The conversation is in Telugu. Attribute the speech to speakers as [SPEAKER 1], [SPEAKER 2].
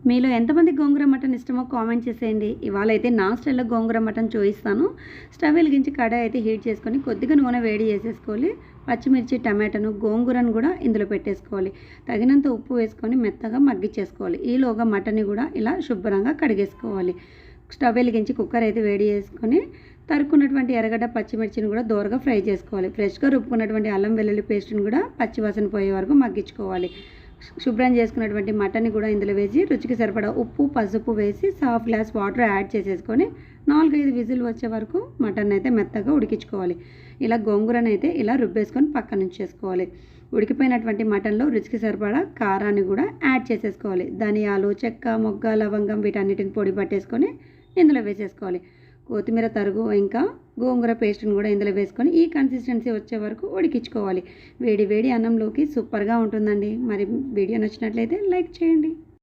[SPEAKER 1] మీలో ఎంతమంది గోంగూర మటన్ ఇష్టమో కామెంట్ చేసేయండి. ఇవాళ అయితే నా స్టైల్లో గోంగూర మటన్ చూపిస్తాను. స్టవ్ వెలిగించి కడాయి అయితే హీట్ చేసుకొని కొద్దిగా నూనె వేడి చేసేసుకోవాలి. పచ్చిమిర్చి, టమాటాను, గోంగూరను కూడా ఇందులో పెట్టేసుకోవాలి. తగినంత ఉప్పు వేసుకొని మెత్తగా మగ్గిచ్చేసుకోవాలి. ఈలోగా మటన్ని కూడా ఇలా శుభ్రంగా కడిగేసుకోవాలి. స్టవ్ వెలిగించి కుక్కర్ అయితే వేడి చేసుకొని తరుక్కున్నటువంటి ఎర్రగడ్డ, పచ్చిమిర్చిని కూడా దోరగా ఫ్రై చేసుకోవాలి. ఫ్రెష్గా రుబ్బుకున్నటువంటి అల్లం వెల్లుల్లి పేస్ట్ని కూడా పచ్చివాసన పోయే వరకు మగ్గించుకోవాలి. శుభ్రం చేసుకున్నటువంటి మటన్ని కూడా ఇందులో వేసి రుచికి సరిపడా ఉప్పు, పసుపు వేసి హాఫ్ గ్లాస్ వాటర్ యాడ్ చేసేసుకొని 4-5 విజిల్ వచ్చే వరకు మటన్ అయితే మెత్తగా ఉడికించుకోవాలి. ఇలా గోంగూరను అయితే ఇలా రుబ్బేసుకొని పక్కన ఉంచేసుకోవాలి. ఉడికిపోయినటువంటి మటన్లో రుచికి సరిపడా కారాన్ని కూడా యాడ్ చేసేసుకోవాలి. ధనియాలు, చెక్క, మొగ్గ, లవంగం వీటన్నిటిని పొడి పట్టేసుకొని ఇందులో వేసేసుకోవాలి. కొత్తిమీర తరుగు ఇంకా గోంగూర పేస్ట్ని కూడా ఇందులో వేసుకొని ఈ కన్సిస్టెన్సీ వచ్చే వరకు ఉడికించుకోవాలి. వేడి వేడి అన్నంలోకి సూపర్గా ఉంటుందండి. మరి వీడియో నచ్చినట్లయితే లైక్ చేయండి.